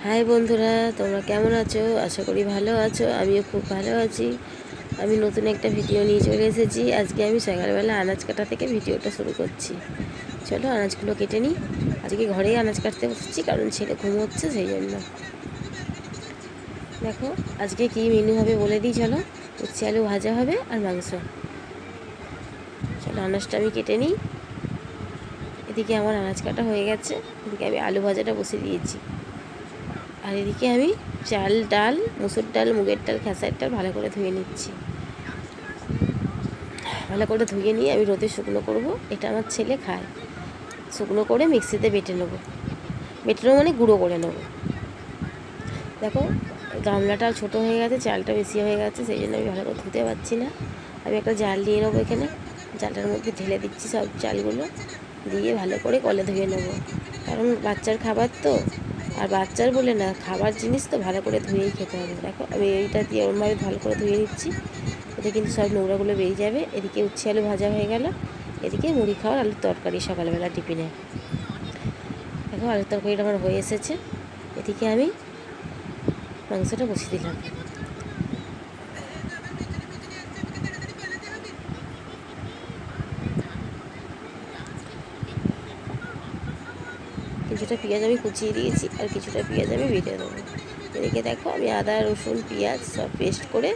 High বন্ধুরা, তোমরা কেমন আছো? আশা করি ভালো আছো। আমিও খুব ভালো আছি। আমি নতুন একটা ভিডিও নিয়ে চলে এসেছি। আজকে আমি সকালবেলা আনাজ কাটা থেকে ভিডিওটা শুরু করছি। চলো আনাজগুলো কেটে নিই। আজকে ঘরেই আনাজ কাটতে বসেছি, কারণ ছেলে ঘুমোচ্ছে, সেই জন্য। দেখো আজকে কী মেনু হবে বলে দিই। চলো, উচ্ছে আলু ভাজা হবে আর মাংস। চলো আনাজটা আমি কেটে নিই। এদিকে আমার আনাজ কাটা হয়ে গেছে। এদিকে আমি আলু ভাজাটা বসিয়ে দিয়েছি। আর এদিকে আমি চাল, ডাল, মুসুর ডাল, মুগের ডাল, খেসার ডাল ভালো করে ধুয়ে নিচ্ছি। ভালো করে ধুয়ে নিয়ে আমি রোদে শুকনো করব। এটা আমার ছেলে খায়। শুকনো করে মিক্সিতে বেটে নেবো। মানে গুঁড়ো করে নেবো। দেখো গামলাটা ছোটো হয়ে গেছে, চালটা বেশি হয়ে গেছে, সেই জন্য আমি ভালো করে ধুতে পারছি না। আমি একটা জাল নিয়ে নেবো। এখানে জালটার মধ্যে ঢেলে দিচ্ছি সব চালগুলো, দিয়ে ভালো করে কলে ধুয়ে নেবো। কারণ বাচ্চার খাবার তো, আর বাচ্চার বলে না, খাবার জিনিস তো ভালো করে ধুয়েই খেতে হবে। দেখো আমি এইটা দিয়ে ওরমভাবে ভালো করে ধুয়ে নিচ্ছি। এতে কিন্তু সব নোংরাগুলো বেরিয়ে যাবে। এদিকে উচ্ছে আলু ভাজা হয়ে গেল। এদিকে মুড়ি খাওয়ার আলুর তরকারি সকালবেলা টিফিনে। দেখো আলুর তরকারিটা আমার হয়ে এসেছে। এদিকে আমি মাংসটা বসিয়ে দিলাম। কিছুটা পেঁয়াজ আমি কুচিয়ে দিয়েছি, আর কিছুটা পেঁয়াজ আমি বেটে দেবো। এদিকে দেখো আমি আদা, রসুন, পেঁয়াজ সব পেস্ট করে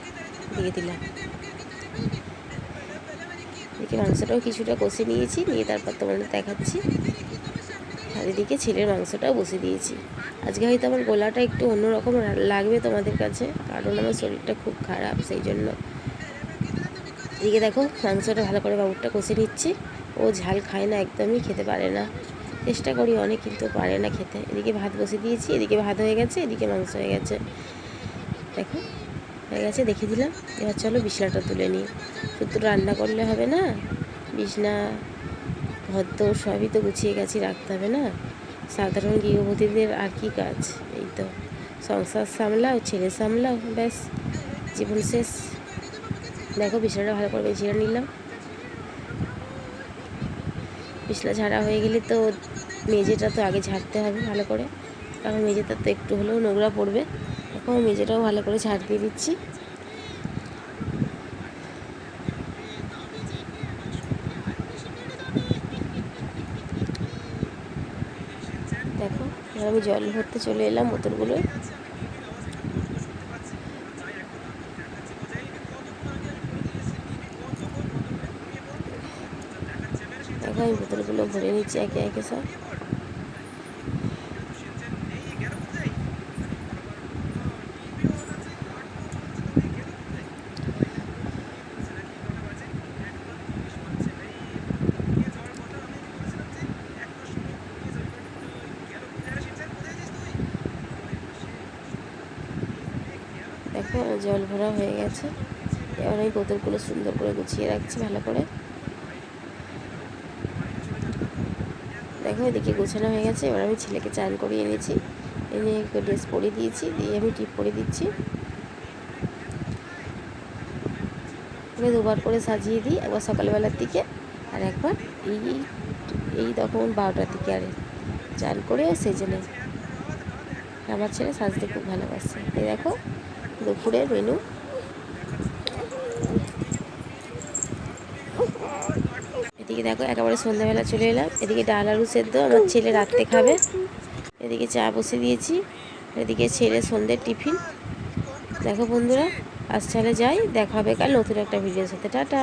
দিয়ে দিলাম। এদিকে মাংসটাও কিছুটা কষে নিয়েছি, নিয়ে তারপর তোমাদের দেখাচ্ছি। আর এদিকে ছেলের মাংসটাও বসে দিয়েছি। আজকে হয়তো আমার গলাটা একটু অন্যরকম লাগবে তোমাদের কাছে, কারণ আমার শরীরটা খুব খারাপ, সেই জন্য। এদিকে দেখো মাংসটা ভালো করে বাবুরটা কষে নিচ্ছি। ও ঝাল খায় না, একদমই খেতে পারে না। চেষ্টা করি অনেক, কিন্তু পারে না খেতে। এদিকে ভাত বসে দিয়েছি। এদিকে ভাত হয়ে গেছে, এদিকে মাংস হয়ে গেছে। দেখো হয়ে গেছে, দেখে দিলাম। এবার চলো বিছনাটা তুলে নিই। শুধু রান্না করলে হবে না, বিছনা ঘর তো সবই তো গুছিয়ে গেছি রাখতে হবে না। সাধারণ গৃহবধূদের আর কি কাজ? এই তো সংসার সামলাও, ছেলে সামলাও, ব্যাস জীবন শেষ। দেখো বিছানাটা ভালো করে ঝেড়ে নিলাম। বিছনা ঝাড়া হয়ে গেলে তো মেঝেটা তো আগে ঝাড়তে হবে ভালো করে, কারণ মেঝেটা তো একটু হলেও নোংরা পড়বে। এখন মেঝেটাও ভালো করে ঝাড় দিয়ে দিচ্ছি। দেখো এবার আমি জল ভরতে চলে এলাম বোতলগুলোয়। দেখো আমি বোতলগুলো ভরে নিচ্ছি একে একে সব। দেখো জল ভরা হয়ে গেছে। এবার আমি বোতলগুলো সুন্দর করে গুছিয়ে রাখছি ভালো করে। দেখো এদিকে গোছানো হয়ে গেছে। এবার আমি ছেলেকে চান করিয়ে এনেছি, এনে ড্রেস পরিয়ে দিয়েছি, দিয়ে আমি টিপ পরিয়ে দিচ্ছি। ওকে দুবার করে সাজিয়ে দিই, একবার সকালবেলার দিকে আর একবার এই এই তখন 12টার দিকে। আর চান করে সেজে নেয়। আমার ছেলে সাজতে খুব ভালোবাসে। এই দেখো দুপুরের মেনু। এদিকে দেখো একেবারে সন্ধ্যাবেলা চলে এলাম। এদিকে ডাল আলু সেদ্ধ আমার ছেলে রাত্রে খাবে। এদিকে চা বসে দিয়েছি। এদিকে ছেলে সন্ধ্যের টিফিন। দেখো বন্ধুরা, আজ তাহলে যাই, দেখা হবে কাল নতুন একটা ভিডিওর সাথে। টাটা।